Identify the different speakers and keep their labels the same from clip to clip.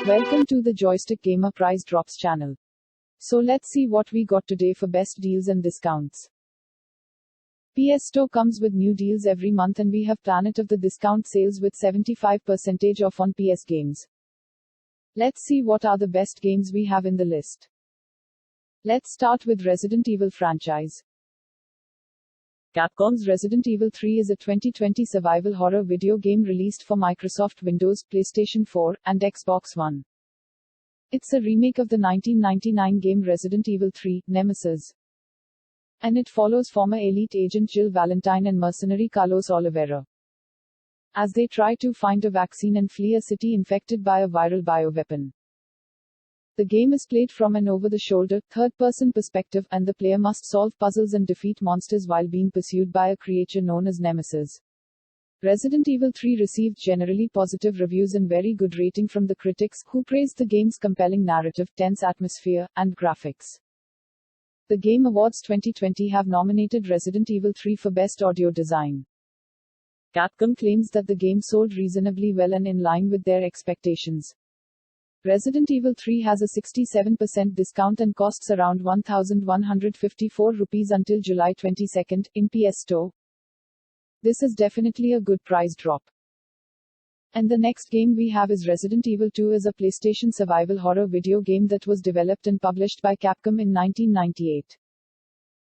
Speaker 1: Welcome to the Joystick Gamer Price Drops channel. So let's see what we got today for best deals and discounts. PS Store comes with new deals every month and we have Planet of the Discount sales with 75% off on PS games. Let's see what are the best games we have in the list. Let's start with Resident Evil franchise. Capcom's Resident Evil 3 is a 2020 survival horror video game released for Microsoft Windows, PlayStation 4, and Xbox One. It's a remake of the 1999 game Resident Evil 3, Nemesis. And it follows former elite agent Jill Valentine and mercenary Carlos Oliveira as they try to find a vaccine and flee a city infected by a viral bioweapon. The game is played from an over-the-shoulder, third-person perspective, and the player must solve puzzles and defeat monsters while being pursued by a creature known as Nemesis. Resident Evil 3 received generally positive reviews and very good rating from the critics, who praised the game's compelling narrative, tense atmosphere, and graphics. The Game Awards 2020 have nominated Resident Evil 3 for Best Audio Design. Capcom claims that the game sold reasonably well and in line with their expectations. Resident Evil 3 has a 67% discount and costs around 1,154 rupees until July 22 in PS Store. This is definitely a good price drop. And the next game we have is Resident Evil 2 is a PlayStation survival horror video game that was developed and published by Capcom in 1998.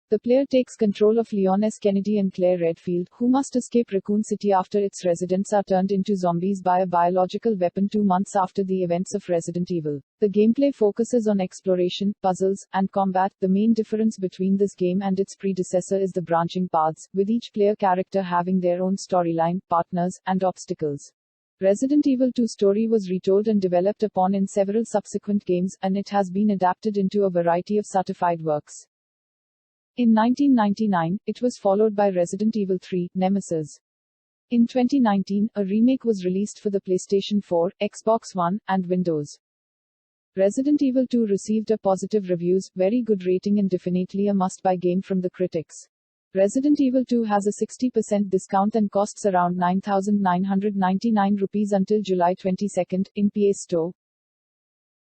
Speaker 1: The player takes control of Leon S. Kennedy and Claire Redfield, who must escape Raccoon City after its residents are turned into zombies by a biological weapon 2 months after the events of Resident Evil. The gameplay focuses on exploration, puzzles, and combat. The main difference between this game and its predecessor is the branching paths, with each player character having their own storyline, partners, and obstacles. Resident Evil 2 story was retold and developed upon in several subsequent games, and it has been adapted into a variety of certified works. In 1999, it was followed by Resident Evil 3, Nemesis. In 2019, a remake was released for the PlayStation 4, Xbox One, and Windows. Resident Evil 2 received a positive reviews, very good rating and definitely a must-buy game from the critics. Resident Evil 2 has a 60% discount and costs around 9,999 rupees until July 22 in PS Store.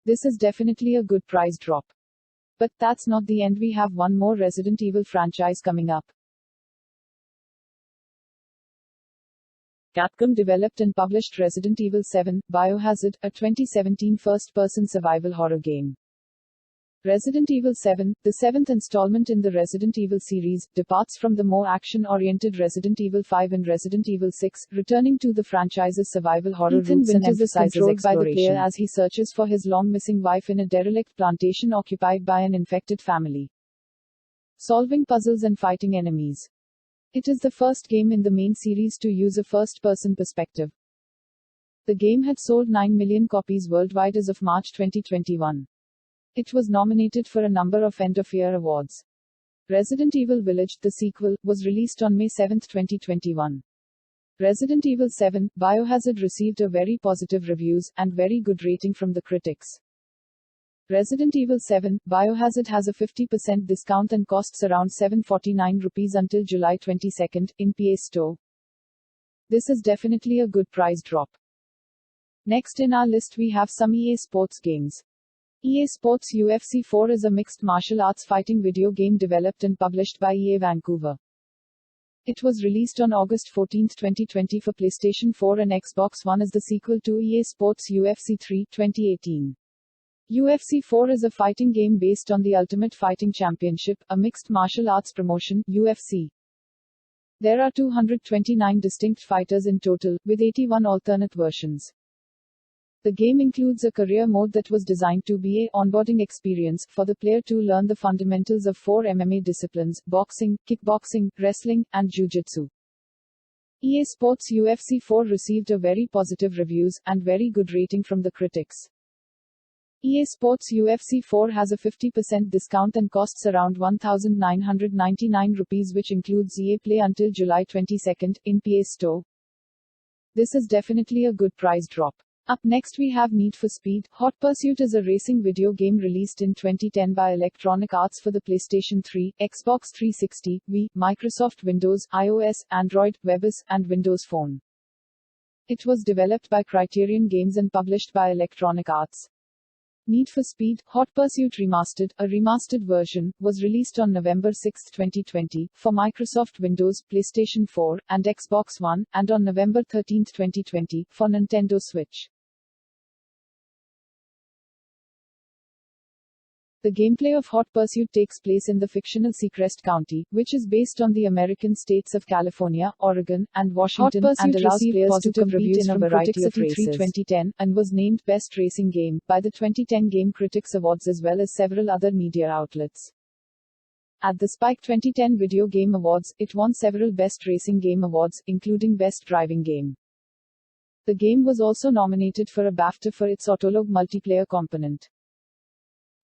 Speaker 1: This is definitely a good price drop. But that's not the end, we have one more Resident Evil franchise coming up. Capcom developed and published Resident Evil 7, Biohazard, a 2017 first-person survival horror game. Resident Evil 7, the seventh installment in the Resident Evil series, departs from the more action-oriented Resident Evil 5 and Resident Evil 6, returning to the franchise's survival horror roots and emphasizes controlled by the player as he searches for his long-missing wife in a derelict plantation occupied by an infected family. Solving puzzles and fighting enemies. It is the first game in the main series to use a first-person perspective. The game had sold 9 million copies worldwide as of March 2021. It was nominated for a number of end-of-year awards. Resident Evil Village, the sequel, was released on May 7, 2021. Resident Evil 7, Biohazard received a very positive reviews, and very good rating from the critics. Resident Evil 7, Biohazard has a 50% discount and costs around 749 rupees until July 22 in PS Store. This is definitely a good price drop. Next in our list we have some EA Sports games. EA Sports UFC 4 is a mixed martial arts fighting video game developed and published by EA Vancouver. It was released on August 14, 2020 for PlayStation 4 and Xbox One as the sequel to EA Sports UFC 3, 2018. UFC 4 is a fighting game based on the Ultimate Fighting Championship, a mixed martial arts promotion, UFC. There are 229 distinct fighters in total, with 81 alternate versions. The game includes a career mode that was designed to be an onboarding experience for the player to learn the fundamentals of 4 MMA disciplines: boxing, kickboxing, wrestling, and jiu-jitsu. EA Sports UFC 4 received a very positive reviews, and very good rating from the critics. EA Sports UFC 4 has a 50% discount and costs around 1,999 rupees, which includes EA Play until July 22 in PS Store. This is definitely a good price drop. Up next we have Need for Speed. Hot Pursuit is a racing video game released in 2010 by Electronic Arts for the PlayStation 3, Xbox 360, Wii, Microsoft Windows, iOS, Android, WebOS, and Windows Phone. It was developed by Criterion Games and published by Electronic Arts. Need for Speed Hot Pursuit Remastered, a remastered version, was released on November 6, 2020, for Microsoft Windows, PlayStation 4, and Xbox One, and on November 13, 2020, for Nintendo Switch. The gameplay of Hot Pursuit takes place in the fictional Seacrest County, which is based on the American states of California, Oregon, and Washington, and allows players to compete in a variety of races. 2010, and was named Best Racing Game by the 2010 Game Critics Awards as well as several other media outlets. At the Spike 2010 Video Game Awards, it won several Best Racing Game awards, including Best Driving Game. The game was also nominated for a BAFTA for its Autolog multiplayer component.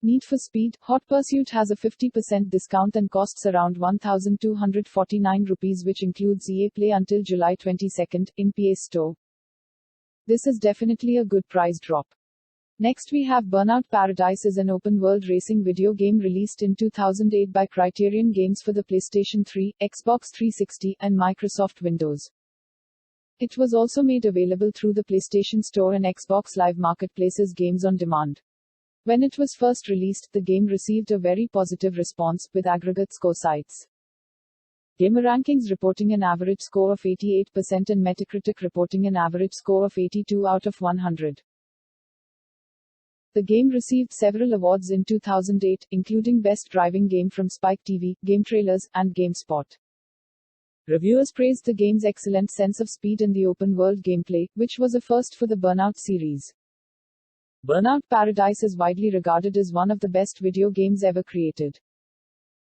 Speaker 1: Need for Speed Hot Pursuit has a 50% discount and costs around 1,249 rupees, which includes EA Play until July 22 in PS Store. This is definitely a good price drop. Next we have Burnout. Paradise is an open-world racing video game released in 2008 by Criterion Games for the PlayStation 3, Xbox 360, and Microsoft Windows. It was also made available through the PlayStation Store and Xbox Live Marketplace's Games on Demand. When it was first released, the game received a very positive response, with aggregate score sites GamerRankings reporting an average score of 88% and Metacritic reporting an average score of 82 out of 100. The game received several awards in 2008, including Best Driving Game from Spike TV, Game Trailers, and GameSpot. Reviewers praised the game's excellent sense of speed in the open-world gameplay, which was a first for the Burnout series. Burnout Paradise is widely regarded as one of the best video games ever created.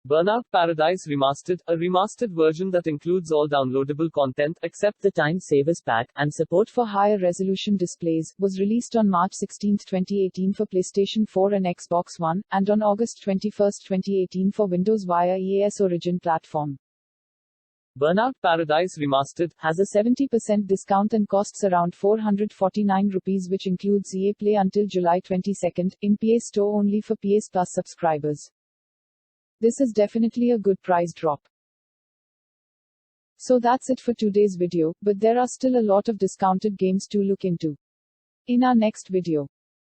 Speaker 2: Burnout Paradise Remastered, a remastered version that includes all downloadable content except the Time Savers Pack and support
Speaker 1: for higher resolution displays, was released on March 16, 2018 for PlayStation 4 and Xbox One, and on August 21, 2018 for Windows via EA's Origin platform.
Speaker 2: Burnout Paradise Remastered
Speaker 1: has a 70% discount and costs around 449 rupees, which includes EA Play until July 22 in PS Store only for PS Plus subscribers. This is definitely a good price drop. So that's it for today's video, but there are still a lot of discounted games to look into. In our next video,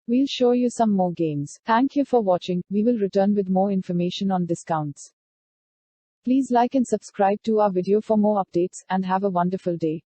Speaker 1: we'll show you some more games. Thank you for watching. We will return with more information on discounts. Please like and subscribe to our video for more updates, and have a wonderful day.